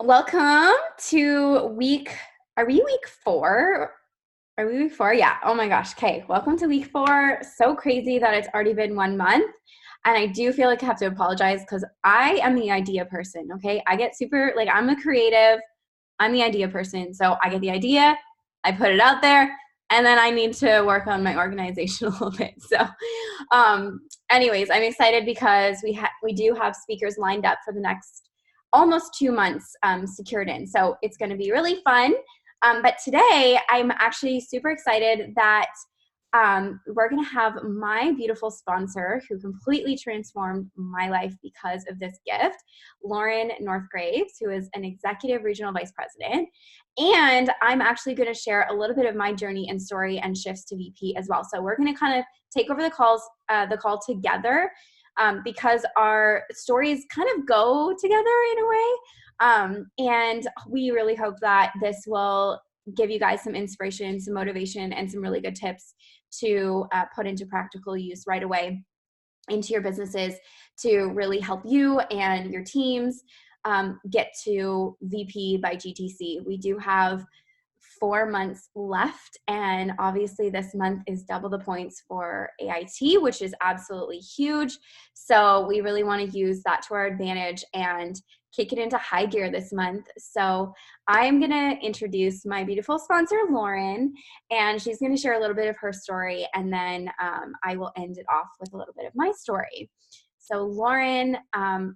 Welcome to are we week 4? Are we week 4? Yeah. Oh my gosh. Okay. Welcome to week 4. So crazy that it's already been 1 month. And I do feel like I have to apologize because I am the idea person. Okay. I get super, like, I'm a creative. I'm the idea person. So I get the idea, I put it out there, and then I need to work on my organization a little bit. So, anyways, I'm excited because we do have speakers lined up for the next almost 2 months secured in. So it's going to be really fun. But today I'm actually super excited that we're going to have my beautiful sponsor who completely transformed my life because of this gift, Lauren Northgraves, who is an executive regional vice president. And I'm actually going to share a little bit of my journey and story and shifts to VP as well. So we're going to kind of take over the call together because our stories kind of go together in a way. And we really hope that this will give you guys some inspiration, some motivation, and some really good tips to put into practical use right away into your businesses to really help you and your teams get to VP by GTC. We do have 4 months left, and obviously this month is double the points for AIT, which is absolutely huge. So we really want to use that to our advantage and kick it into high gear this month. So I'm going to introduce my beautiful sponsor, Lauren, and she's going to share a little bit of her story, and then I will end it off with a little bit of my story. So Lauren, I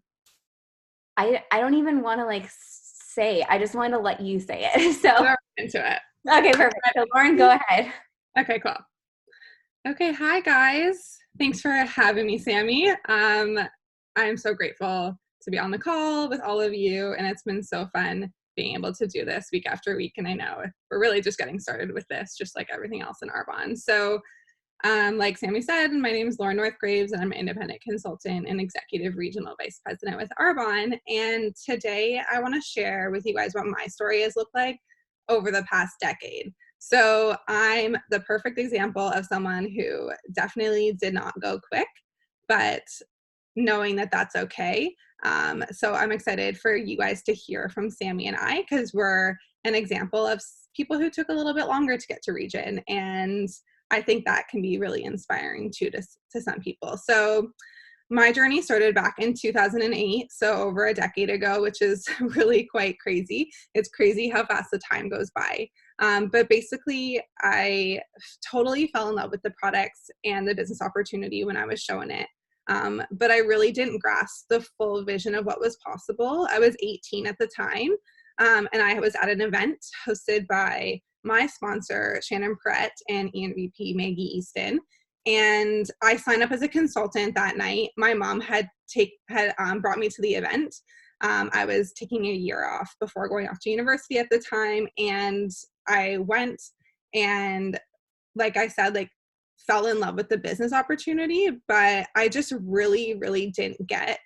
don't even want to say, I just want to let you say it. So Go into it. okay, perfect. So Lauren, go ahead. Okay, cool. Okay, hi guys. Thanks for having me, Sammi. I'm so grateful to be on the call with all of you, and it's been so fun being able to do this week after week. And I know we're really just getting started with this, just like everything else in Arbonne. So, like Sammi said, my name is Lauren Northgraves, and I'm an independent consultant and executive regional vice president with Arbonne. And today I want to share with you guys what my story has looked like over the past decade. So I'm the perfect example of someone who definitely did not go quick, but knowing that that's okay. So I'm excited for you guys to hear from Sammi and I, because we're an example of people who took a little bit longer to get to region. And I think that can be really inspiring too to some people. So my journey started back in 2008, so over a decade ago, which is really quite crazy. It's crazy how fast the time goes by. But basically, I totally fell in love with the products and the business opportunity when I was shown it. But I really didn't grasp the full vision of what was possible. I was 18 at the time, and I was at an event hosted by my sponsor, Shannon Perrett, and ENVP Maggie Easton. And I signed up as a consultant that night. My mom had brought me to the event. I was taking a year off before going off to university at the time, and I went and, like I said, fell in love with the business opportunity, but I just really, really didn't get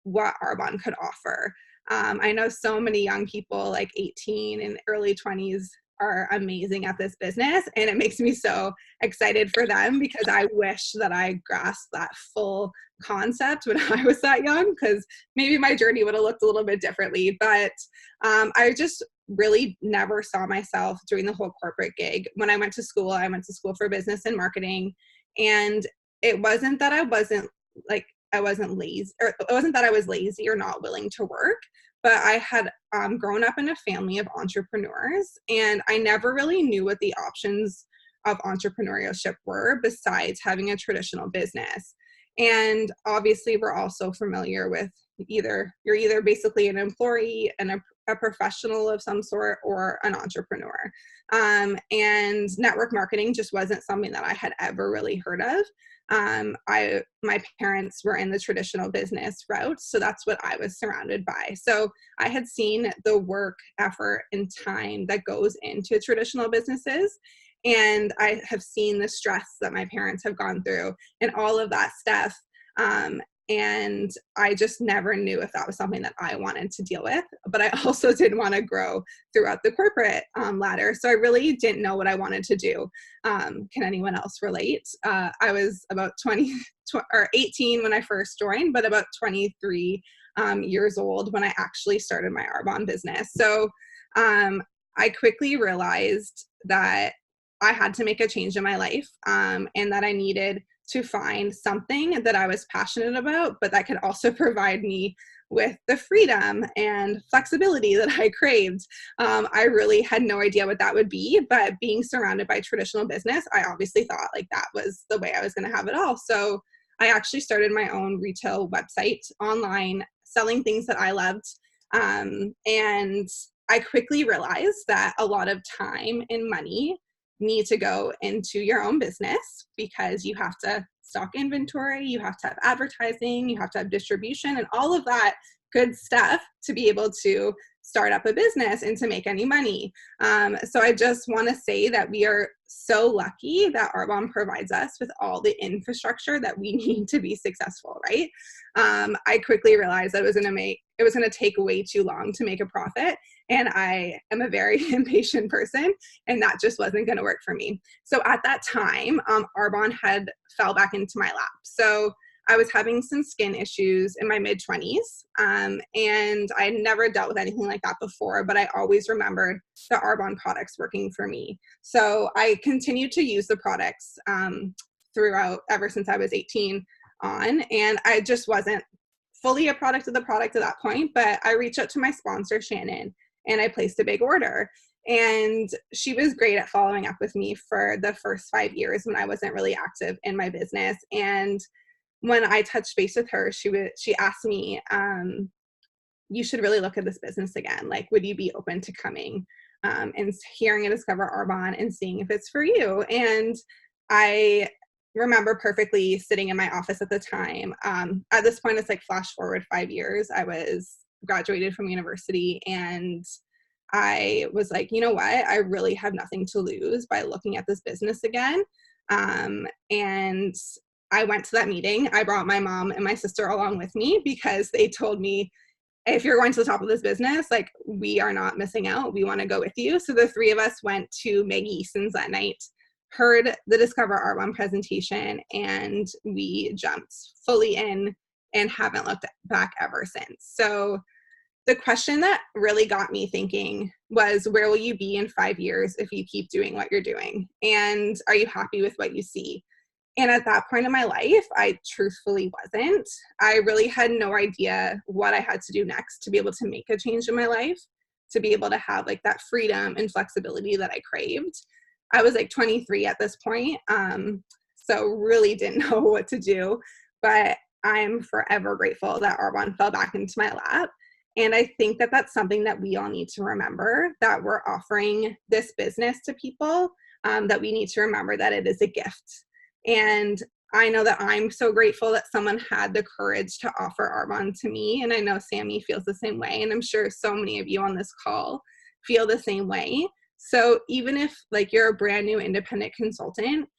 what Arbonne could offer. I know so many young people, like 18 and early 20s, are amazing at this business, and it makes me so excited for them because I wish that I grasped that full concept when I was that young, because maybe my journey would have looked a little bit differently. But I just really never saw myself doing the whole corporate gig. When I went to school for business and marketing, and it wasn't that I wasn't lazy, or it wasn't that I was lazy or not willing to work, but I had grown up in a family of entrepreneurs, and I never really knew what the options of entrepreneurship were besides having a traditional business. And obviously, we're also familiar with you're either basically an employee and a professional of some sort, or an entrepreneur. And network marketing just wasn't something that I had ever really heard of. My parents were in the traditional business route, so that's what I was surrounded by. So I had seen the work, effort, and time that goes into traditional businesses, and I have seen the stress that my parents have gone through and all of that stuff. And I just never knew if that was something that I wanted to deal with, but I also didn't want to grow throughout the corporate ladder. So I really didn't know what I wanted to do. Can anyone else relate? I was about 18 when I first joined, but about 23 years old when I actually started my Arbonne business. So I quickly realized that I had to make a change in my life, and that I needed to find something that I was passionate about, but that could also provide me with the freedom and flexibility that I craved. I really had no idea what that would be, but being surrounded by traditional business, I obviously thought like that was the way I was going to have it all. So I actually started my own retail website online, selling things that I loved. And I quickly realized that a lot of time and money need to go into your own business because you have to stock inventory, you have to have advertising, you have to have distribution, and all of that good stuff to be able to start up a business and to make any money. So I just want to say that we are so lucky that Arbonne provides us with all the infrastructure that we need to be successful, right? I quickly realized that it was going to take way too long to make a profit. And I am a very impatient person, and that just wasn't going to work for me. So at that time, Arbonne had fell back into my lap. So I was having some skin issues in my mid-20s, and I had never dealt with anything like that before, but I always remembered the Arbonne products working for me. So I continued to use the products throughout, ever since I was 18 on, and I just wasn't fully a product of the product at that point, but I reached out to my sponsor, Shannon, and I placed a big order. And she was great at following up with me for the first 5 years when I wasn't really active in my business. And when I touched base with her, she asked me, you should really look at this business again. Like, would you be open to coming and hearing and discover Arbonne and seeing if it's for you? And I remember perfectly sitting in my office at the time. At this point, it's like flash forward 5 years. I was graduated from university, and I was like, you know what? I really have nothing to lose by looking at this business again. And I went to that meeting. I brought my mom and my sister along with me because they told me, if you're going to the top of this business, like, we are not missing out. We want to go with you. So the three of us went to Maggie Easton's that night, heard the Discover Arbonne presentation, and we jumped fully in and haven't looked back ever since. So the question that really got me thinking was, where will you be in 5 years if you keep doing what you're doing? And are you happy with what you see? And at that point in my life, I truthfully wasn't. I really had no idea what I had to do next to be able to make a change in my life, to be able to have like that freedom and flexibility that I craved. I was like 23 at this point, so really didn't know what to do. But I'm forever grateful that Arbonne fell back into my lap. And I think that that's something that we all need to remember, that we're offering this business to people, that we need to remember that it is a gift. And I know that I'm so grateful that someone had the courage to offer Arbonne to me. And I know Sammi feels the same way. And I'm sure so many of you on this call feel the same way. So even if like you're a brand new independent consultant,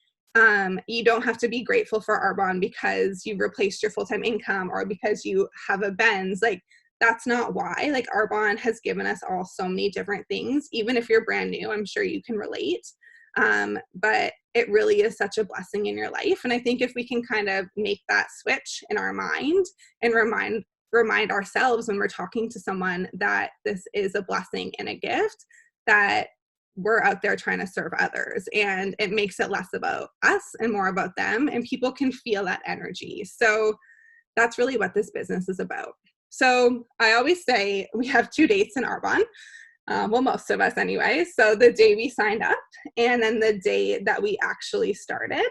you don't have to be grateful for Arbonne because you've replaced your full-time income or because you have a Benz. Like, that's not why. Like, Arbonne has given us all so many different things. Even if you're brand new, I'm sure you can relate. But it really is such a blessing in your life. And I think if we can kind of make that switch in our mind and remind ourselves when we're talking to someone that this is a blessing and a gift, that we're out there trying to serve others, and it makes it less about us and more about them, and people can feel that energy. So that's really what this business is about. So I always say we have 2 dates in Arbonne. Well, most of us anyway. So the day we signed up, and then the day that we actually started.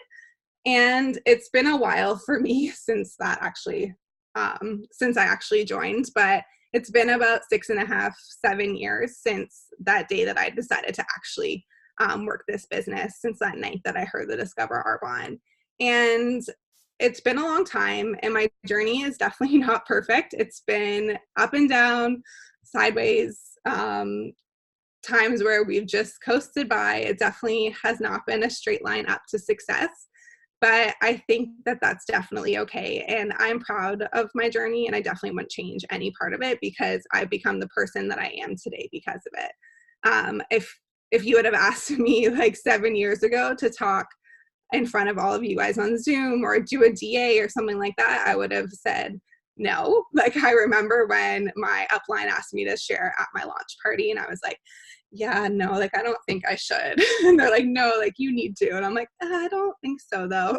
And it's been a while for me since I actually joined, but it's been about 6.5, 7 years since that day that I decided to actually work this business, since that night that I heard the Discover Arbonne. And it's been a long time, and my journey is definitely not perfect. It's been up and down, sideways, times where we've just coasted by. It definitely has not been a straight line up to success, but I think that that's definitely okay. And I'm proud of my journey, and I definitely wouldn't change any part of it because I've become the person that I am today because of it. If you would have asked me like 7 years ago to talk in front of all of you guys on Zoom or do a DA or something like that, I would have said, no. Like, I remember when my upline asked me to share at my launch party, and I was like, yeah, no, like, I don't think I should. And they're like, no, like, you need to. And I'm like, I don't think so, though.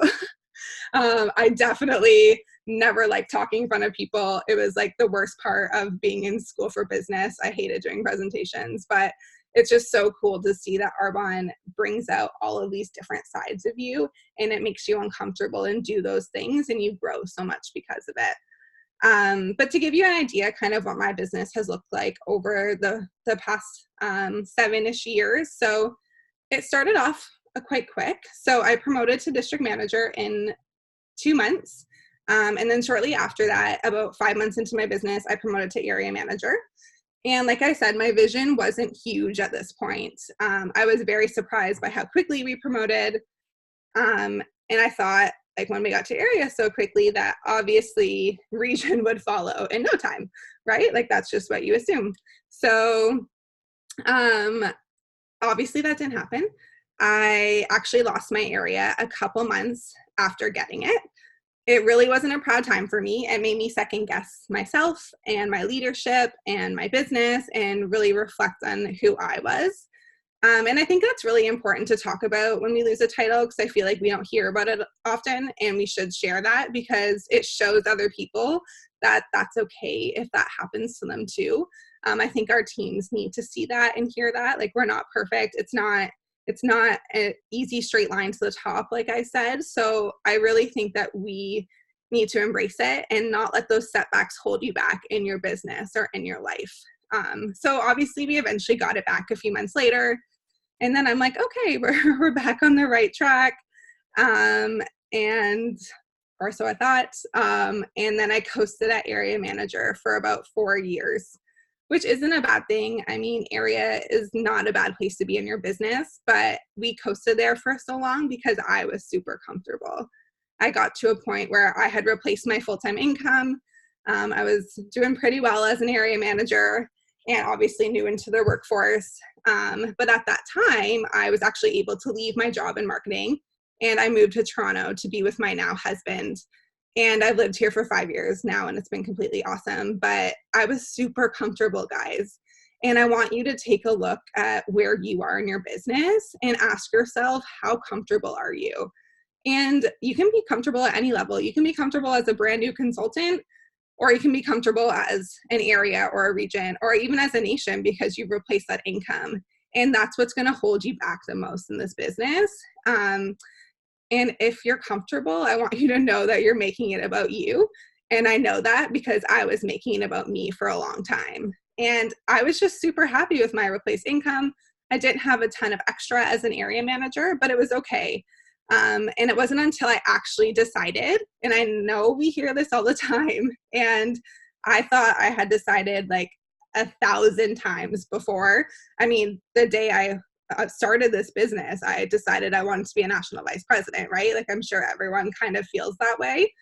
I definitely never liked talking in front of people. It was like the worst part of being in school for business. I hated doing presentations, but it's just so cool to see that Arbonne brings out all of these different sides of you, and it makes you uncomfortable and do those things, and you grow so much because of it. But to give you an idea kind of what my business has looked like over the past 7-ish years. So it started off quite quick. So I promoted to district manager in 2 months. And then shortly after that, about 5 months into my business, I promoted to area manager. And like I said, my vision wasn't huge at this point. I was very surprised by how quickly we promoted. And I thought, like, when we got to area so quickly, that obviously region would follow in no time, right? Like, that's just what you assume. So obviously that didn't happen. I actually lost my area a couple months after getting it. It really wasn't a proud time for me. It made me second guess myself and my leadership and my business, and really reflect on who I was. And I think that's really important to talk about when we lose a title, because I feel like we don't hear about it often, and we should share that because it shows other people that that's okay if that happens to them too. I think our teams need to see that and hear that. Like, we're not perfect. It's not an easy straight line to the top, like I said. So I really think that we need to embrace it and not let those setbacks hold you back in your business or in your life. So obviously we eventually got it back a few months later. And then I'm like, okay, we're back on the right track. Or so I thought. And then I coasted at area manager for about 4 years, which isn't a bad thing. I mean, area is not a bad place to be in your business, but we coasted there for so long because I was super comfortable. I got to a point where I had replaced my full-time income. I was doing pretty well as an area manager and obviously new into the workforce. But at that time, I was actually able to leave my job in marketing, and I moved to Toronto to be with my now husband. And I've lived here for 5 years now, and it's been completely awesome. But I was super comfortable, guys. And I want you to take a look at where you are in your business and ask yourself, how comfortable are you? And you can be comfortable at any level. You can be comfortable as a brand new consultant, or you can be comfortable as an area or a region, or even as a nation, because you've replaced that income. And that's what's going to hold you back the most in this business. And if you're comfortable, I want you to know that you're making it about you. And I know that because I was making it about me for a long time. And I was just super happy with my replaced income. I didn't have a ton of extra as an area manager, but it was okay. And it wasn't until I actually decided, and I know we hear this all the time, and I thought I had decided like 1,000 times before. I mean, the day I started this business, I decided I wanted to be a national vice president, right? Like, I'm sure everyone kind of feels that way.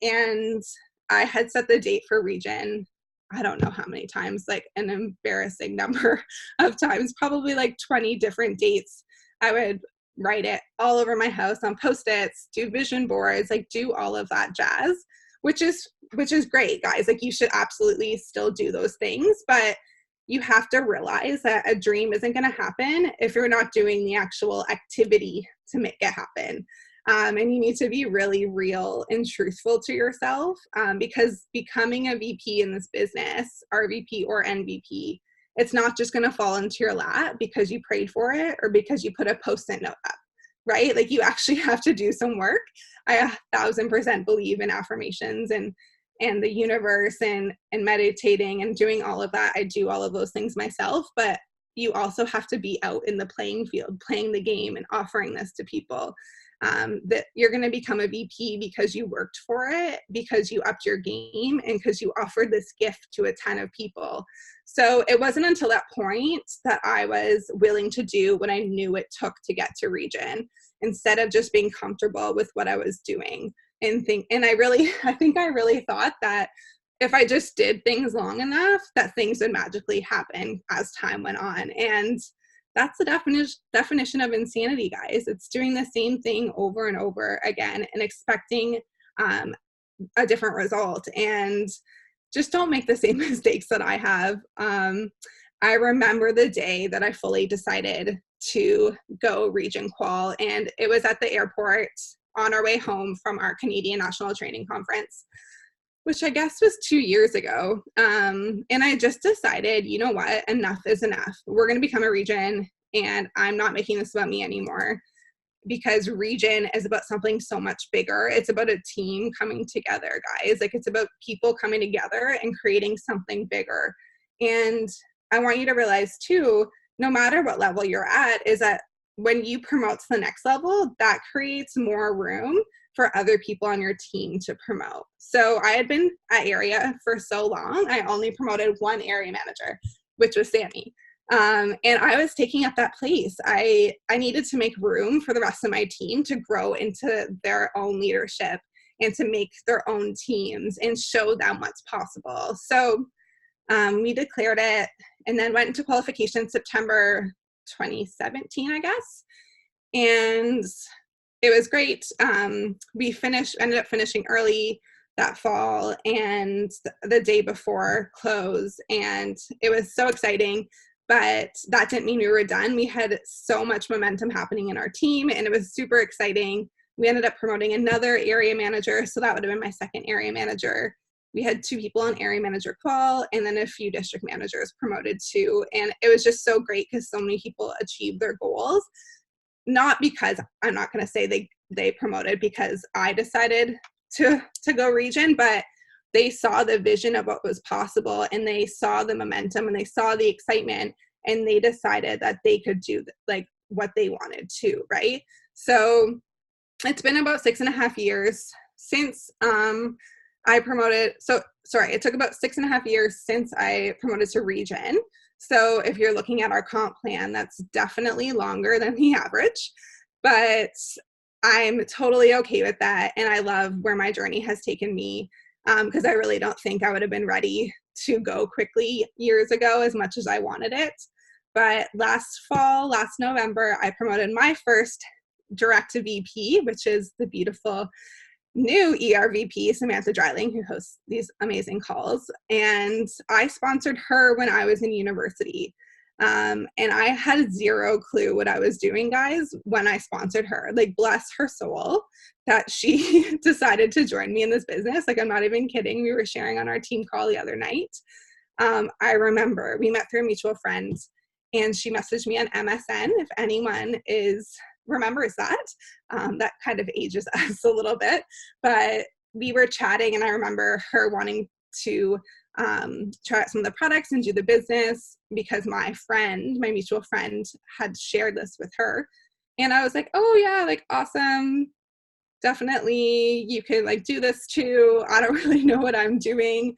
And I had set the date for region, I don't know how many times, like an embarrassing number of times, probably like 20 different dates. I would write it all over my house on Post-its, do vision boards, like do all of that jazz, which is great, guys. Like, you should absolutely still do those things, but you have to realize that a dream isn't going to happen if you're not doing the actual activity to make it happen. And you need to be really real and truthful to yourself, because becoming a VP in this business, RVP or NVP, it's not just going to fall into your lap because you prayed for it or because you put a Post-it note up, right? Like, you actually have to do some work. I 1,000% believe in affirmations and the universe and meditating and doing all of that. I do all of those things myself, but you also have to be out in the playing field, playing the game and offering this to people. That you're going to become a VP because you worked for it, because you upped your game, and because you offered this gift to a ton of people. So it wasn't until that point that I was willing to do what I knew it took to get to region, instead of just being comfortable with what I was doing. And I think I really thought that if I just did things long enough, that things would magically happen as time went on. And that's the definition of insanity, guys. It's doing the same thing over and over again and expecting a different result. And just don't make the same mistakes that I have. I remember the day that I fully decided to go region qual, and it was at the airport on our way home from our Canadian National Training Conference, which I guess was 2 years ago. And I just decided, you know what, enough is enough. We're going to become a region, and I'm not making this about me anymore, because region is about something so much bigger. It's about a team coming together, guys. Like, it's about people coming together and creating something bigger. And I want you to realize too, no matter what level you're at, is that when you promote to the next level, that creates more room for other people on your team to promote. So I had been at area for so long, I only promoted one area manager, which was Sammi. And I was taking up that place. I needed to make room for the rest of my team to grow into their own leadership and to make their own teams and show them what's possible. So we declared it and then went into qualification September 2017, I guess. And it was great. We ended up finishing early that fall and the day before close. And it was so exciting. But that didn't mean we were done. We had so much momentum happening in our team, and it was super exciting. We ended up promoting another area manager, so that would have been my second area manager. We had 2 people on area manager qual, and then a few district managers promoted too. And it was just so great because so many people achieved their goals. Not because, I'm not going to say they promoted because I decided to go region, but they saw the vision of what was possible, and they saw the momentum, and they saw the excitement, and they decided that they could do like what they wanted to, right? So it's been about 6.5 years since I promoted. It took about 6.5 years since I promoted to region. So if you're looking at our comp plan, that's definitely longer than the average, but I'm totally okay with that. And I love where my journey has taken me. Because I really don't think I would have been ready to go quickly years ago as much as I wanted it. But last November, I promoted my first direct to VP, which is the beautiful new ERVP, Samantha Dryling, who hosts these amazing calls. And I sponsored her when I was in university. And I had zero clue what I was doing, guys, when I sponsored her. Like, bless her soul that she decided to join me in this business. Like, I'm not even kidding. We were sharing on our team call the other night. I remember we met through a mutual friend, and she messaged me on MSN. If anyone remembers that, that kind of ages us a little bit. But we were chatting, and I remember her wanting to try out some of the products and do the business because my mutual friend had shared this with her. And I was like, oh yeah, like awesome. Definitely you can like do this too. I don't really know what I'm doing.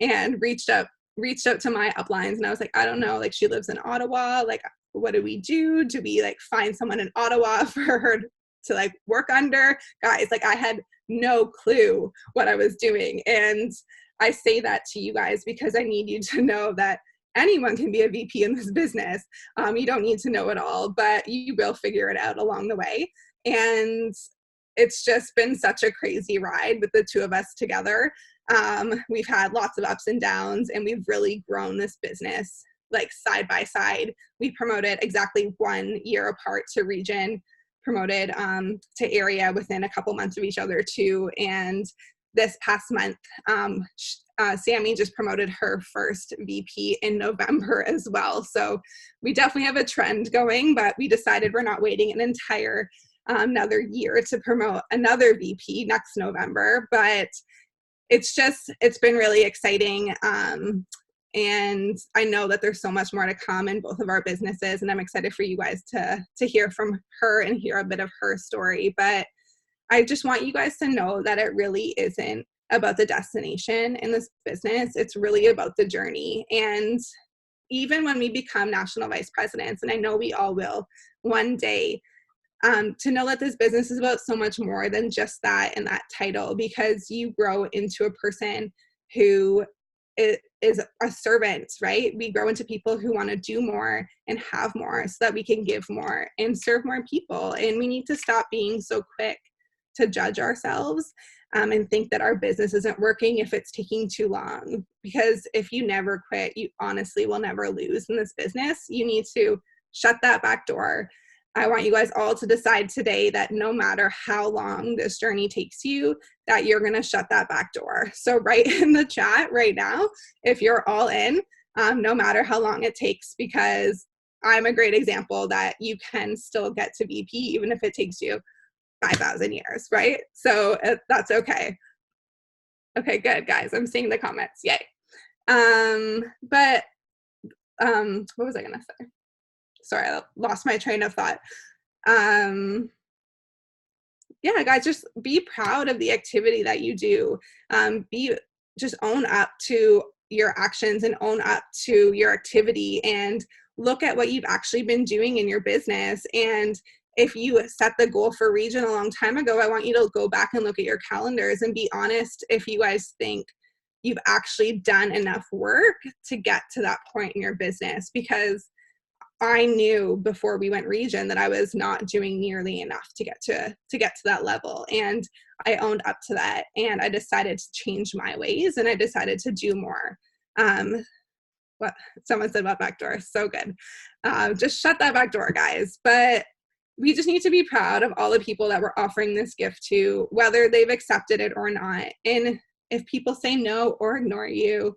And reached out to my uplines, and I was like, I don't know, like she lives in Ottawa. Like, what do we do? Do we like find someone in Ottawa for her to like work under? Guys, like I had no clue what I was doing. And I say that to you guys because I need you to know that anyone can be a VP in this business. You don't need to know it all, but you will figure it out along the way. And it's just been such a crazy ride with the two of us together. We've had lots of ups and downs, and we've really grown this business like side by side. We promoted exactly 1 year apart to region, promoted to area within a couple months of each other too. And this past month, Sammi just promoted her first VP in November as well. So we definitely have a trend going, but we decided we're not waiting an entire another year to promote another VP next November. But it's been really exciting. And I know that there's so much more to come in both of our businesses, and I'm excited for you guys to hear from her and hear a bit of her story. But I just want you guys to know that it really isn't about the destination in this business. It's really about the journey. And even when we become national vice presidents, and I know we all will one day, to know that this business is about so much more than just that and that title, because you grow into a person who is a servant, right? We grow into people who want to do more and have more so that we can give more and serve more people. And we need to stop being so quick to judge ourselves. and think that our business isn't working if it's taking too long. Because if you never quit, you honestly will never lose in this business. You need to shut that back door. I want you guys all to decide today that no matter how long this journey takes you, that you're going to shut that back door. So write in the chat right now if you're all in, no matter how long it takes, because I'm a great example that you can still get to VP even if it takes you 5,000 years, right? So that's okay. Okay, good, guys. I'm seeing the comments. Yay. What was I going to say? Sorry, I lost my train of thought. Yeah, guys, just be proud of the activity that you do. Just own up to your actions and own up to your activity, and look at what you've actually been doing in your business. And if you set the goal for region a long time ago, I want you to go back and look at your calendars and be honest if you guys think you've actually done enough work to get to that point in your business, because I knew before we went region that I was not doing nearly enough to get to that level. And I owned up to that, and I decided to change my ways, and I decided to do more. What someone said about backdoor, so good. Just shut that back door, guys. But we just need to be proud of all the people that we're offering this gift to, whether they've accepted it or not. And if people say no or ignore you,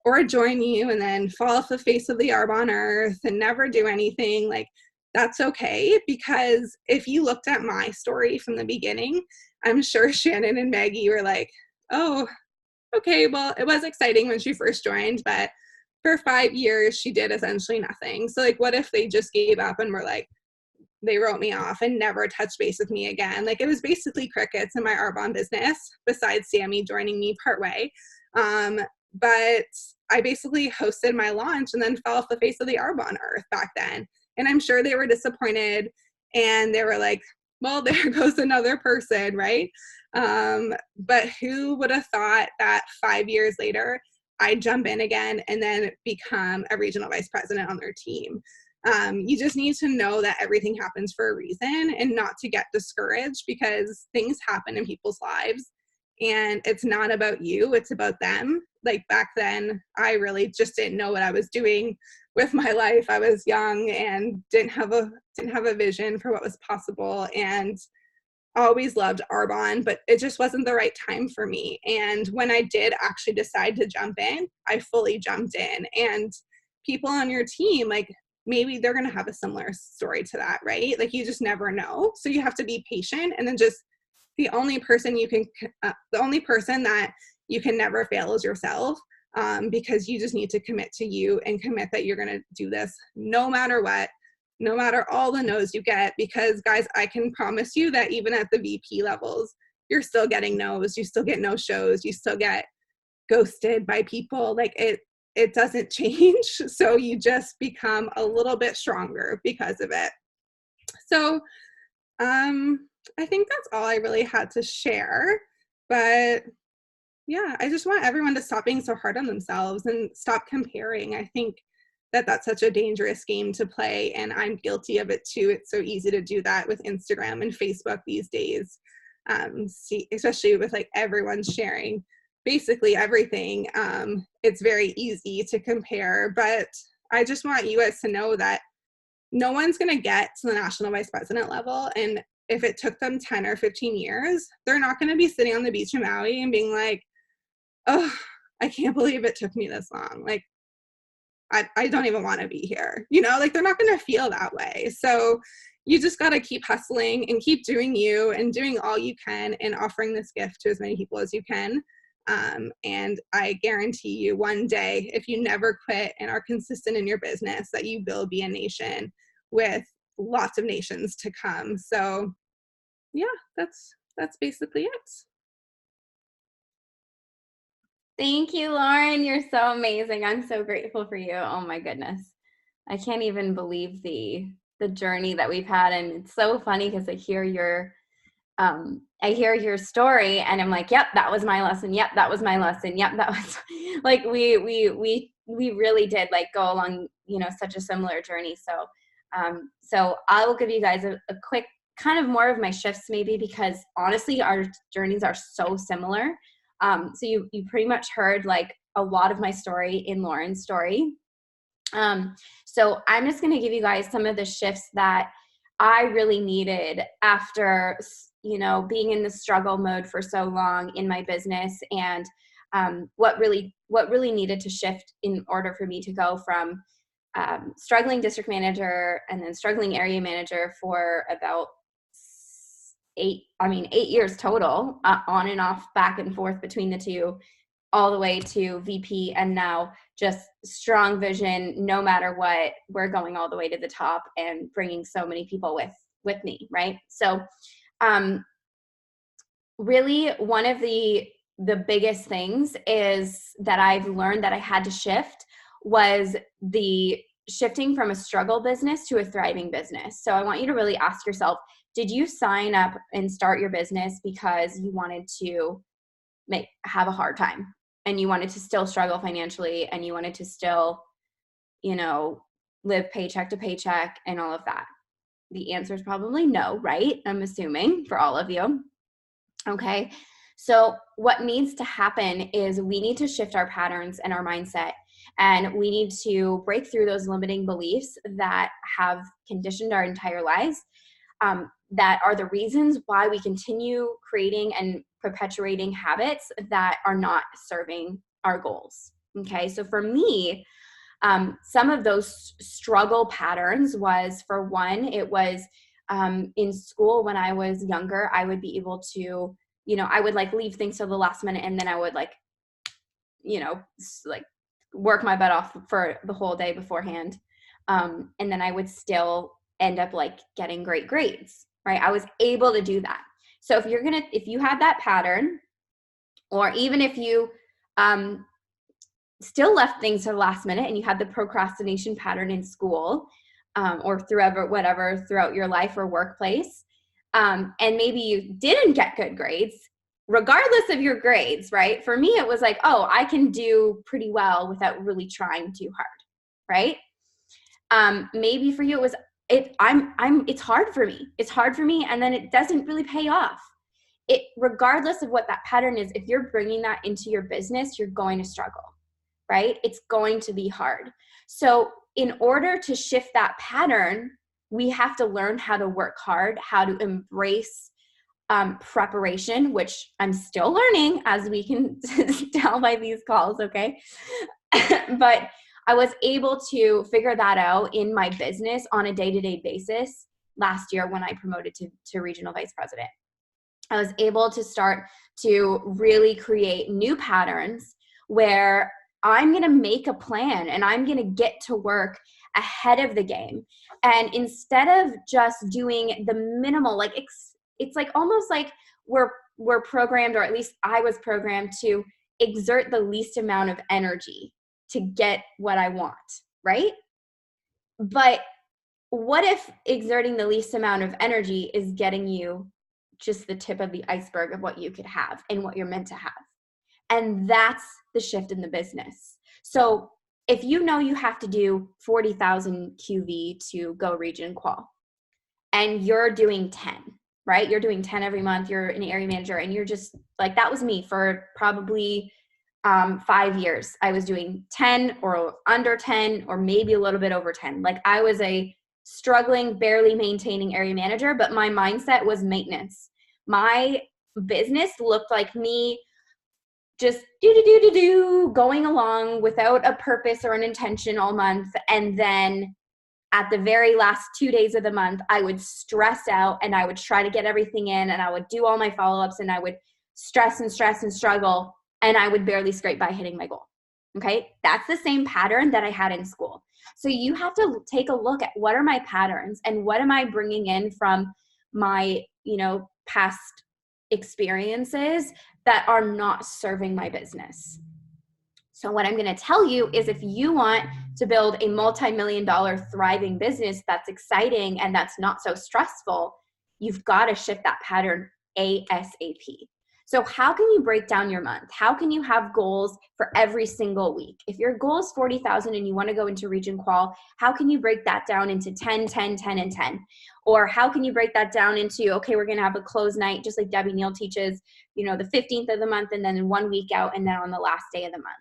or join you and then fall off the face of the on earth and never do anything, like, that's okay. Because if you looked at my story from the beginning, I'm sure Shannon and Maggie were like, oh, okay, well, it was exciting when she first joined, but for 5 years, she did essentially nothing. So like, what if they just gave up and were like, they wrote me off and never touched base with me again? Like, it was basically crickets in my Arbonne business, besides Sammi joining me partway. But I basically hosted my launch and then fell off the face of the Arbonne earth back then. And I'm sure they were disappointed, and they were like, well, there goes another person, right? But who would have thought that 5 years later, I'd jump in again and then become a regional vice president on their team? You just need to know that everything happens for a reason, and not to get discouraged, because things happen in people's lives and it's not about you, it's about them. Like, back then, I really just didn't know what I was doing with my life. I was young and didn't have a vision for what was possible, and always loved Arbonne, but it just wasn't the right time for me. And when I did actually decide to jump in, I fully jumped in. And people on your team, like, maybe they're going to have a similar story to that, right? Like, you just never know. So you have to be patient, and then just the only person that you can never fail is yourself, because you just need to commit to you and commit that you're going to do this no matter what, no matter all the no's you get. Because, guys, I can promise you that even at the VP levels, you're still getting no's, you still get no shows, you still get ghosted by people. Like, it doesn't change. So you just become a little bit stronger because of it. So I think that's all I really had to share. But yeah, I just want everyone to stop being so hard on themselves and stop comparing. I think that that's such a dangerous game to play, and I'm guilty of it too. It's so easy to do that with Instagram and Facebook these days, especially with like everyone sharing basically everything. It's very easy to compare, but I just want you guys to know that no one's going to get to the national vice president level. And if it took them 10 or 15 years, they're not going to be sitting on the beach in Maui and being like, oh, I can't believe it took me this long. Like, I don't even want to be here. You know, like, they're not going to feel that way. So you just got to keep hustling and keep doing you and doing all you can and offering this gift to as many people as you can. And I guarantee you, one day, if you never quit and are consistent in your business, that you will be a nation with lots of nations to come. So yeah, that's basically it. Thank you, Lauren. You're so amazing. I'm so grateful for you. Oh my goodness. I can't even believe the journey that we've had. And it's so funny because I hear your story and I'm like, yep, that was my lesson. Yep, that was my lesson. Yep, that was like we really did like go along, such a similar journey. So I will give you guys a quick kind of more of my shifts maybe because honestly, our journeys are so similar. So you pretty much heard like a lot of my story in Lauren's story. So I'm just going to give you guys some of the shifts that I really needed after, being in the struggle mode for so long in my business, and what really needed to shift in order for me to go from struggling district manager and then struggling area manager for about 8 years total, on and off, back and forth between the two, all the way to VP, and now just strong vision. No matter what, we're going all the way to the top and bringing so many people with me, right? So really one of the biggest things is that I've learned that I had to shift was the shifting from a struggle business to a thriving business. So I want you to really ask yourself, did you sign up and start your business because you wanted to have a hard time and you wanted to still struggle financially and you wanted to still, live paycheck to paycheck and all of that? The answer is probably no, right? I'm assuming for all of you. Okay. So what needs to happen is we need to shift our patterns and our mindset, and we need to break through those limiting beliefs that have conditioned our entire lives, that are the reasons why we continue creating and perpetuating habits that are not serving our goals. Okay. So for me, some of those struggle patterns was, for one, it was in school when I was younger, I would be able to, I would like leave things till the last minute, and then I would like work my butt off for the whole day beforehand. And then I would still end up like getting great grades, right? I was able to do that. So if you had that pattern, or even if you still left things to the last minute and you had the procrastination pattern in school, or throughout your life or workplace, and maybe you didn't get good grades, regardless of your grades, right? For me, it was like, oh, I can do pretty well without really trying too hard, right? Maybe for you it was, it's hard for me. It's hard for me, and then it doesn't really pay off. Regardless of what that pattern is, if you're bringing that into your business, you're going to struggle, right? It's going to be hard. So in order to shift that pattern, we have to learn how to work hard, how to embrace preparation, which I'm still learning, as we can tell by these calls, okay? But I was able to figure that out in my business on a day-to-day basis last year when I promoted to regional vice president. I was able to start to really create new patterns where I'm going to make a plan and I'm going to get to work ahead of the game. And instead of just doing the minimal, like it's like almost like we're programmed, or at least I was programmed to exert the least amount of energy to get what I want, right? But what if exerting the least amount of energy is getting you just the tip of the iceberg of what you could have and what you're meant to have? And that's the shift in the business. So if you know you have to do 40,000 QV to go region qual, and you're doing 10, right? You're doing 10 every month, you're an area manager, and you're just like, that was me for probably 5 years. I was doing 10 or under 10, or maybe a little bit over 10. Like I was a struggling, barely maintaining area manager, but my mindset was maintenance. My business looked like me just going along without a purpose or an intention all month. And then at the very last 2 days of the month, I would stress out and I would try to get everything in, and I would do all my follow-ups, and I would stress and struggle, and I would barely scrape by hitting my goal. Okay. That's the same pattern that I had in school. So you have to take a look at, what are my patterns and what am I bringing in from my, past experiences that are not serving my business. So what I'm going to tell you is, if you want to build a multi-million-dollar thriving business that's exciting and that's not so stressful, you've got to shift that pattern ASAP. So how can you break down your month? How can you have goals for every single week? If your goal is 40,000 and you want to go into region qual, how can you break that down into 10, 10, 10, and 10? Or how can you break that down into, okay, we're going to have a close night, just like Debbie Neal teaches, you know, the 15th of the month, and then 1 week out, and then on the last day of the month.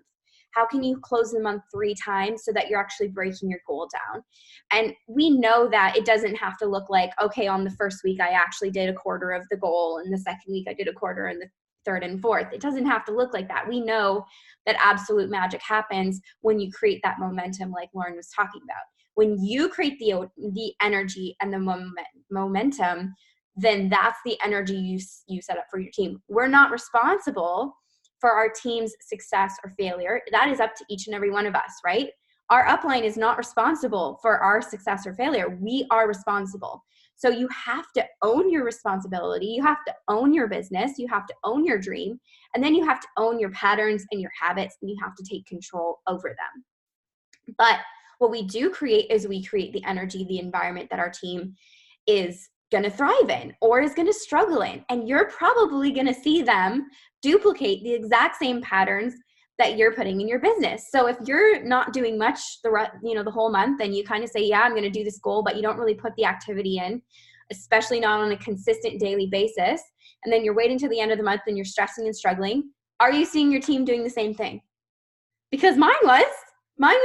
How can you close the month 3 times so that you're actually breaking your goal down? And we know that it doesn't have to look like, okay, on the first week, I actually did a quarter of the goal, and the second week I did a quarter, and the third and fourth. It doesn't have to look like that. We know that absolute magic happens when you create that momentum, like Lauren was talking about. When you create the energy and the momentum, then that's the energy you set up for your team. We're not responsible for our team's success or failure. That is up to each and every one of us, right? Our upline is not responsible for our success or failure. We are responsible. So you have to own your responsibility. You have to own your business. You have to own your dream. And then you have to own your patterns and your habits, and you have to take control over them. But what we do create is we create the energy, the environment that our team is going to thrive in or is going to struggle in. And you're probably going to see them duplicate the exact same patterns that you're putting in your business. So if you're not doing much the whole month, and you kind of say, yeah, I'm going to do this goal, but you don't really put the activity in, especially not on a consistent daily basis, and then you're waiting till the end of the month and you're stressing and struggling, are you seeing your team doing the same thing? Because mine was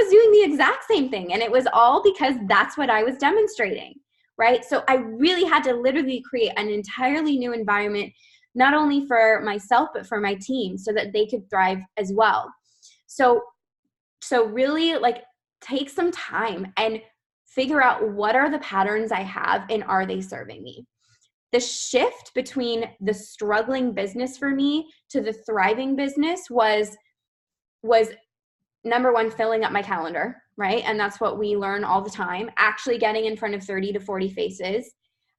doing the exact same thing, and it was all because that's what I was demonstrating, right? So I really had to literally create an entirely new environment, not only for myself, but for my team, so that they could thrive as well. So really, like, take some time and figure out what are the patterns I have and are they serving me? The shift between the struggling business for me to the thriving business was number one, filling up my calendar, right? And that's what we learn all the time. Actually getting in front of 30 to 40 faces,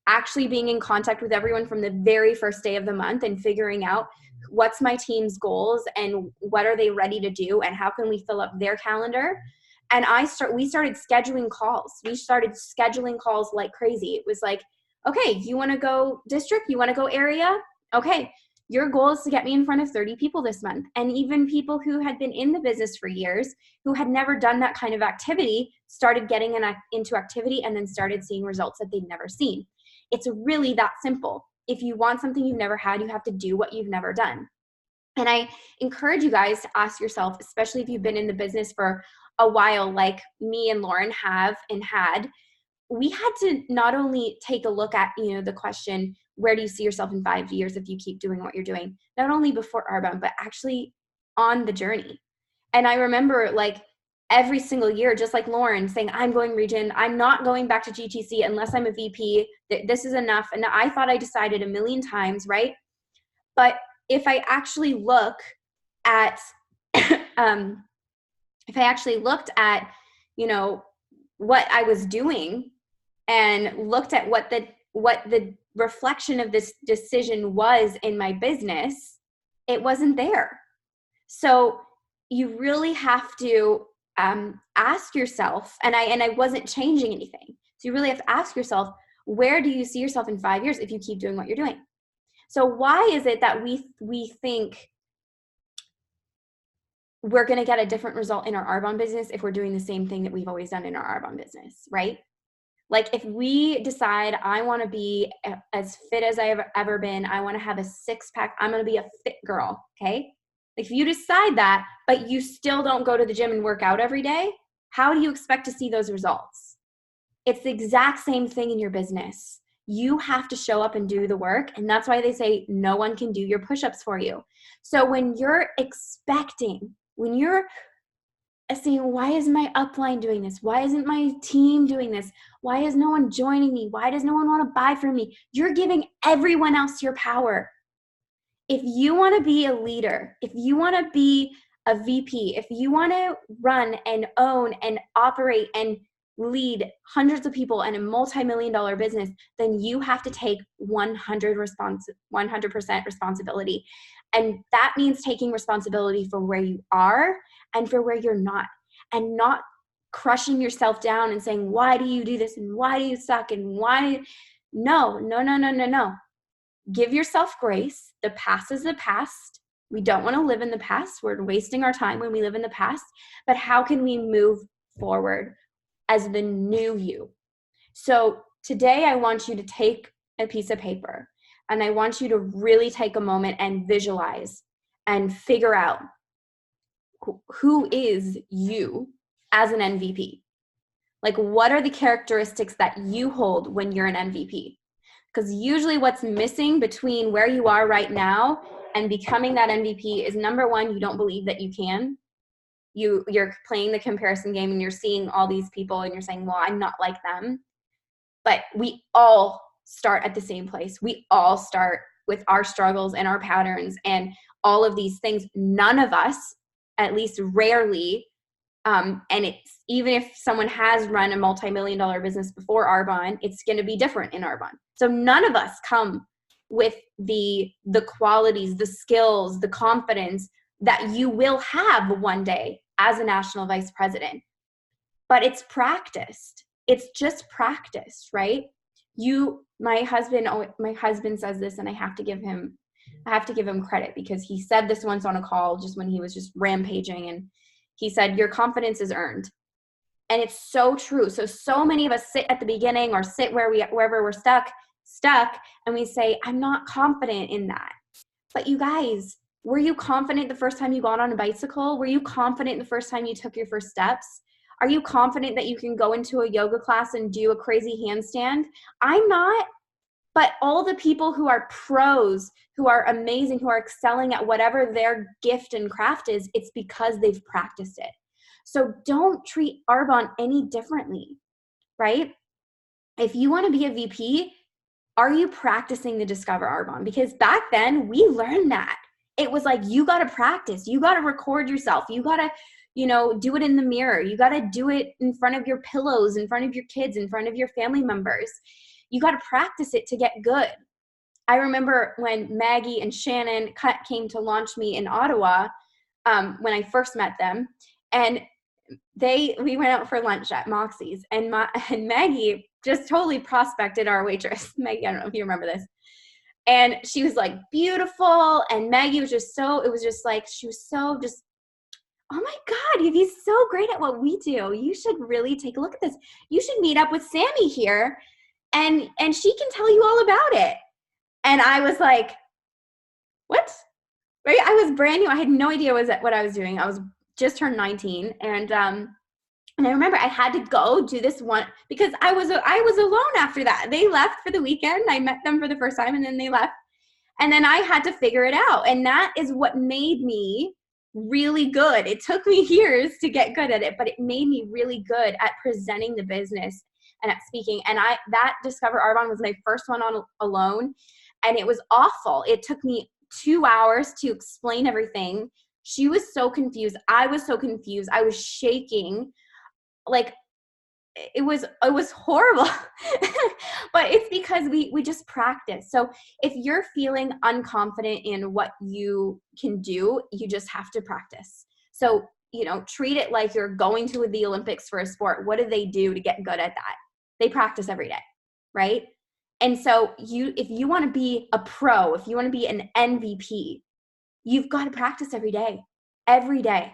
actually being in contact with everyone from the very first day of the month and figuring out what's my team's goals and what are they ready to do and how can we fill up their calendar. And we started scheduling calls. We started scheduling calls like crazy. It was like, okay, you want to go district? You want to go area? Okay, your goal is to get me in front of 30 people this month. And even people who had been in the business for years, who had never done that kind of activity, started getting into activity and then started seeing results that they'd never seen. It's really that simple. If you want something you've never had, you have to do what you've never done. And I encourage you guys to ask yourself, especially if you've been in the business for a while, like me and Lauren have and had, we had to not only take a look at, the question, where do you see yourself in 5 years if you keep doing what you're doing? Not only before Arbonne, but actually on the journey. And I remember, like, every single year, just like Lauren, saying, I'm going region. I'm not going back to GTC unless I'm a VP. This is enough. And I thought I decided a million times, right? But if I actually look at, what I was doing and looked at what the reflection of this decision was in my business, it wasn't there. So you really have to ask yourself, and I wasn't changing anything. So you really have to ask yourself, where do you see yourself in 5 years if you keep doing what you're doing? So why is it that we think we're going to get a different result in our Arbonne business if we're doing the same thing that we've always done in our Arbonne business, right? Like, if we decide I want to be as fit as I've ever been, I want to have a 6-pack, I'm going to be a fit girl, okay? If you decide that, but you still don't go to the gym and work out every day, how do you expect to see those results? It's the exact same thing in your business. You have to show up and do the work, and that's why they say no one can do your push-ups for you. So when you're saying, why is my upline doing this? Why isn't my team doing this? Why is no one joining me? Why does no one want to buy from me? You're giving everyone else your power. If you want to be a leader, if you want to be a VP, if you want to run and own and operate and lead hundreds of people in a multi-million-dollar business, then you have to take 100% responsibility. And that means taking responsibility for where you are and for where you're not, and not crushing yourself down and saying, why do you do this? And why do you suck? And why? No. give yourself grace. The past is the past. We don't want to live in the past. We're wasting our time when we live in the past. But how can we move forward as the new you? So today I want you to take a piece of paper and I want you to really take a moment and visualize and figure out who is you as an MVP. Like, what are the characteristics that you hold when you're an MVP? Because usually what's missing between where you are right now and becoming that MVP is, number one, you don't believe that you can. You're playing the comparison game and you're seeing all these people and you're saying, well, I'm not like them. But we all start at the same place. We all start with our struggles and our patterns and all of these things. None of us, at least rarely, and it's, even if someone has run a multi-million-dollar business before Arbonne, it's going to be different in Arbonne. So none of us come with the qualities, the skills, the confidence that you will have one day as a national vice president. But it's practiced. It's just practiced, right? My husband says this, and I have to give him credit, because he said this once on a call just when he was just rampaging, and he said, your confidence is earned. And it's so true. So many of us sit at the beginning or sit wherever we're stuck, and we say, I'm not confident in that. But you guys, were you confident the first time you got on a bicycle? Were you confident the first time you took your first steps? Are you confident that you can go into a yoga class and do a crazy handstand? I'm not. But all the people who are pros, who are amazing, who are excelling at whatever their gift and craft is, it's because they've practiced it. So don't treat Arbonne any differently, right? If you want to be a VP, are you practicing the Discover Arbonne? Because back then we learned that. It was like, you got to practice. You got to record yourself. You got to, do it in the mirror. You got to do it in front of your pillows, in front of your kids, in front of your family members. You got to practice it to get good. I remember when Maggie and Shannon came to launch me in Ottawa, when I first met them, and we went out for lunch at Moxie's, and Maggie just totally prospected our waitress. Maggie, I don't know if you remember this. And she was like beautiful, and Maggie was just she was so just, oh my God, you'd be so great at what we do. You should really take a look at this. You should meet up with Sammi here, and she can tell you all about it. And I was like, what? Right? I was brand new. I had no idea what I was doing. I was just turned 19. And I remember I had to go do this one because I was alone after that. They left for the weekend. I met them for the first time, and then they left. And then I had to figure it out. And that is what made me really good. It took me years to get good at it, but it made me really good at presenting the business and at speaking. And that Discover Arbonne was my first one on alone. And it was awful. It took me 2 hours to explain everything. She was so confused. I was so confused. I was shaking. Like, it was horrible. But it's because we just practice. So if you're feeling unconfident in what you can do, you just have to practice. So, treat it like you're going to the Olympics for a sport. What do they do to get good at that? They practice every day, right? And so if you want to be a pro, if you want to be an MVP, you've got to practice every day.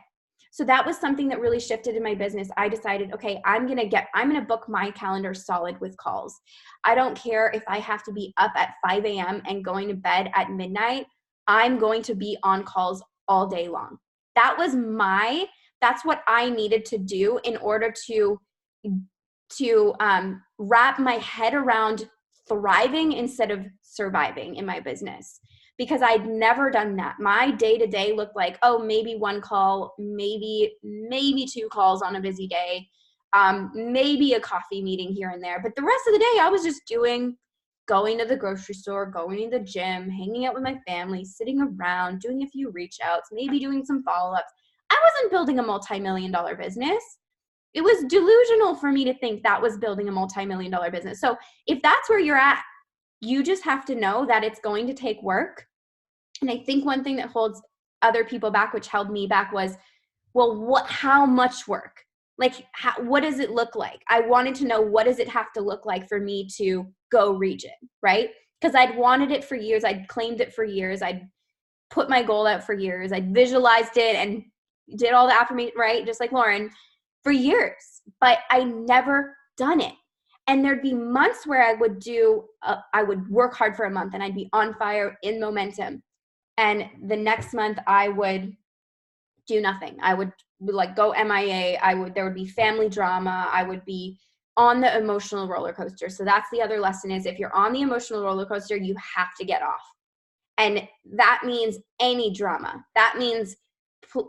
So that was something that really shifted in my business. I decided, okay, I'm going to book my calendar solid with calls. I don't care if I have to be up at 5 a.m. and going to bed at midnight. I'm going to be on calls all day long. That's what I needed to do in order to wrap my head around thriving instead of surviving in my business, because I'd never done that. My day-to-day looked like, maybe one call, maybe 2 calls on a busy day, maybe a coffee meeting here and there. But the rest of the day, I was just going to the grocery store, going to the gym, hanging out with my family, sitting around, doing a few reach outs, maybe doing some follow-ups. I wasn't building a multi-million-dollar business. It was delusional for me to think that was building a multi-million-dollar business. So if that's where you're at, you just have to know that it's going to take work. And I think one thing that holds other people back, which held me back, was, well, how much work? Like, what does it look like? I wanted to know, what does it have to look like for me to go reach it, right? because I'd wanted it for years. I'd claimed it for years. I'd put my goal out for years. I'd visualized it and did all the affirmation, right? Just like Lauren, for years, but I never done it. And there'd be months where I would work hard for a month and I'd be on fire, in momentum. And the next month I would do nothing. I would like go MIA. There would be family drama. I would be on the emotional roller coaster. So that's the other lesson is if you're on the emotional roller coaster, you have to get off. And that means any drama. That means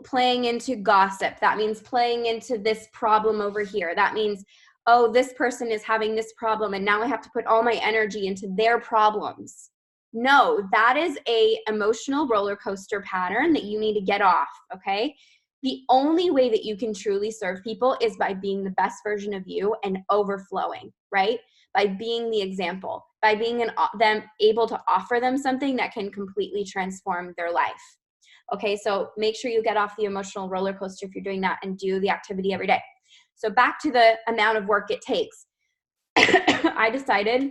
playing into gossip. That means playing into this problem over here. That means, oh, this person is having this problem and now I have to put all my energy into their problems. No, that is a emotional roller coaster pattern that you need to get off, okay? The only way that you can truly serve people is by being the best version of you and overflowing, right? By being the example, by being able to offer them something that can completely transform their life. Okay, so make sure you get off the emotional roller coaster if you're doing that and do the activity every day. So back to the amount of work it takes. I decided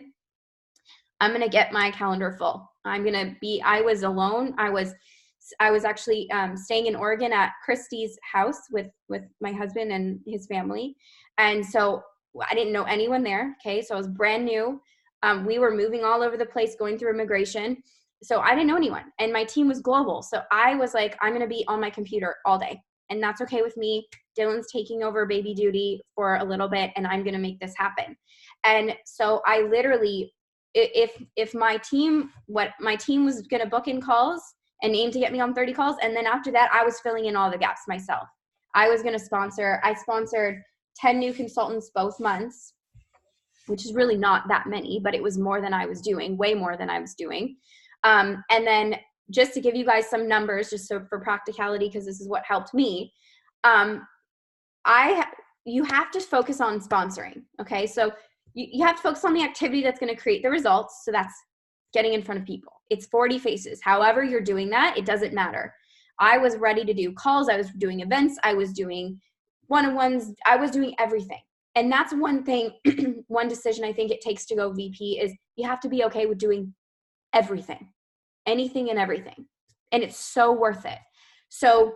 I'm going to get my calendar full. I was alone. I was actually staying in Oregon at Christy's house with my husband and his family. And so I didn't know anyone there. Okay. So I was brand new. We were moving all over the place, going through immigration. So I didn't know anyone and my team was global. So I was like, I'm going to be on my computer all day and that's okay with me. Dylan's taking over baby duty for a little bit and I'm going to make this happen. And so I literally, if my team was going to book in calls and aim to get me on 30 calls. And then after that, I was filling in all the gaps myself. I sponsored 10 new consultants both months, which is really not that many, but it was more than I was doing, way more than I was doing. And then just to give you guys some numbers, just so for practicality, because this is what helped me, you have to focus on sponsoring. Okay. So you have to focus on the activity that's going to create the results. So that's getting in front of people. It's 40 faces. However you're doing that, it doesn't matter. I was ready to do calls. I was doing events. I was doing one-on-ones. I was doing everything. And that's one thing, one decision I think it takes to go VP is you have to be okay with doing everything, anything and everything. And it's so worth it. So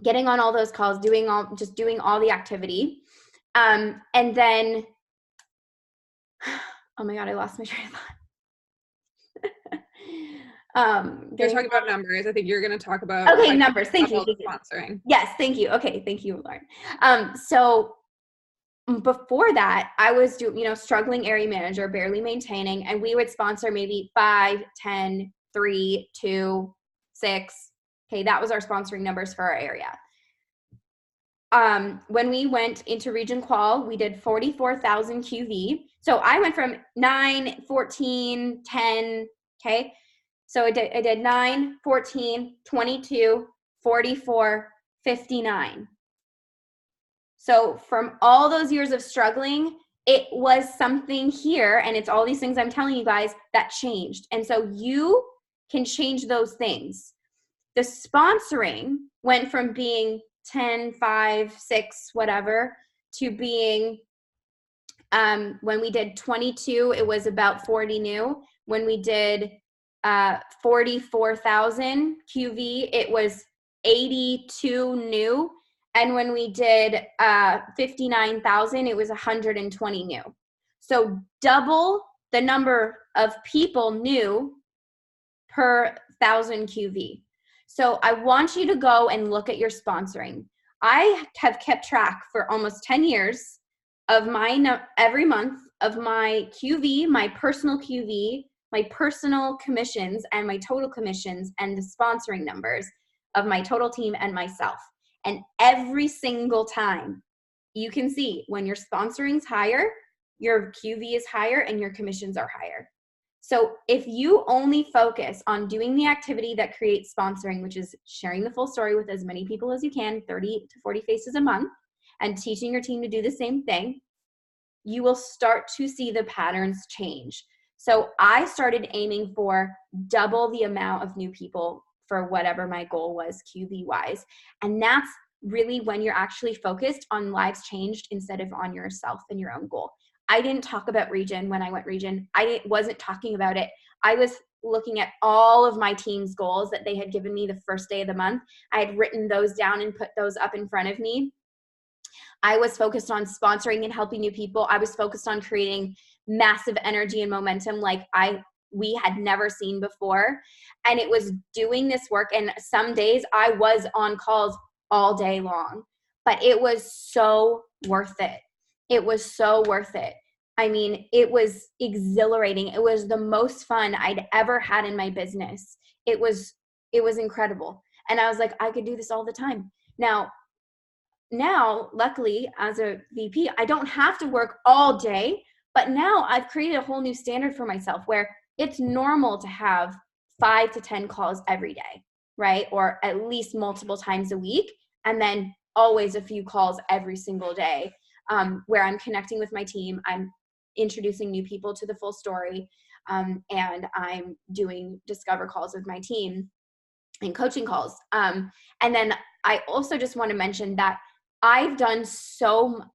getting on all those calls, doing all the activity. And then, oh my God, I lost my train of thought. You're talking about numbers. I think you're going to talk about numbers. Thank you. Sponsoring. Yes, thank you. Okay, thank you, Lauren. So before that, I was struggling area manager, barely maintaining, and we would sponsor maybe 5, 10, 3, 2, 6. Okay, that was our sponsoring numbers for our area. When we went into Region Qual, we did 44,000 QV. So I went from 9, 14, 10, okay? So I did 9, 14, 22, 44, 59. So from all those years of struggling, it was something here, and it's all these things I'm telling you guys that changed. And so you can change those things. The sponsoring went from being 10, 5, 6, whatever, to being, when we did 22, it was about 40 new. When we did 44,000 QV, it was 82 new. And when we did 59,000, it was 120 new. So double the number of people new per 1,000 QV. So I want you to go and look at your sponsoring. I have kept track for almost 10 years of every month of my QV, my personal QV, my personal commissions, and my total commissions, and the sponsoring numbers of my total team and myself. And every single time you can see when your sponsoring's higher, your QV is higher and your commissions are higher. So if you only focus on doing the activity that creates sponsoring, which is sharing the full story with as many people as you can, 30 to 40 faces a month, and teaching your team to do the same thing, you will start to see the patterns change. So I started aiming for double the amount of new people for whatever my goal was QV wise. And that's really when you're actually focused on lives changed instead of on yourself and your own goal. I didn't talk about region when I went region. Wasn't talking about it. I was looking at all of my team's goals that they had given me the first day of the month. I had written those down and put those up in front of me. I was focused on sponsoring and helping new people. I was focused on creating massive energy and momentum like we had never seen before. And it was doing this work. And some days I was on calls all day long, but it was so worth it. It was so worth it. I mean, it was exhilarating. It was the most fun I'd ever had in my business. It was incredible. And I was like, I could do this all the time. Now, luckily, as a VP, I don't have to work all day, but now I've created a whole new standard for myself where it's normal to have 5 to 10 calls every day, right? Or at least multiple times a week, and then always a few calls every single day, where I'm connecting with my team, I'm introducing new people to the full story, and I'm doing discover calls with my team and coaching calls. And then I also just want to mention that I've done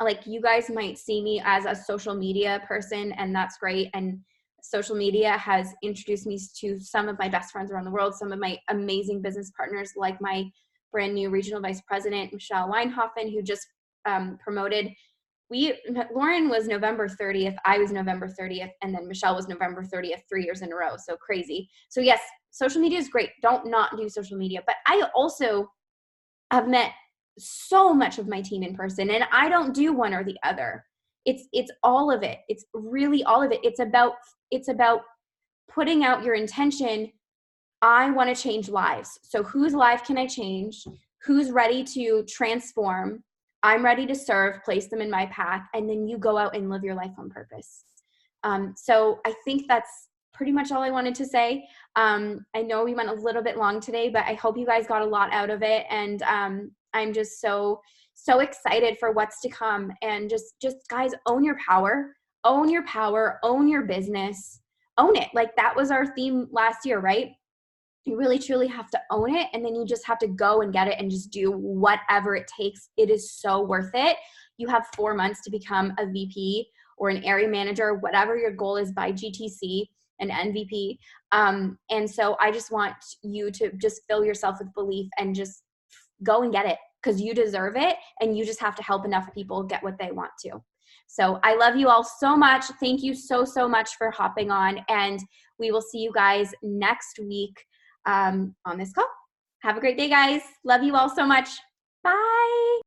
like, you guys might see me as a social media person, and that's great. And social media has introduced me to some of my best friends around the world, some of my amazing business partners, like my brand new regional vice president, Michelle Weinhoffen, who just promoted. Lauren was November 30th, I was November 30th, and then Michelle was November 30th, 3 years in a row. So crazy. So yes, social media is great. Don't not do social media. But I also have met so much of my team in person, and I don't do one or the other. It's all of it. It's really all of it. It's about putting out your intention. I want to change lives. So whose life can I change? Who's ready to transform? I'm ready to serve, place them in my path, and then you go out and live your life on purpose. So I think that's pretty much all I wanted to say. I know we went a little bit long today, but I hope you guys got a lot out of it. And I'm just so excited for what's to come. And just guys, own your power, own your business, own it. Like, that was our theme last year, right? You really truly have to own it, and then you just have to go and get it and just do whatever it takes. It is so worth it. You have 4 months to become a VP or an area manager, whatever your goal is by GTC and MVP. And so I just want you to just fill yourself with belief and just go and get it, because you deserve it, and you just have to help enough people get what they want to. So I love you all so much. Thank you so much for hopping on, and we will see you guys next week on this call. Have a great day, guys. Love you all so much. Bye.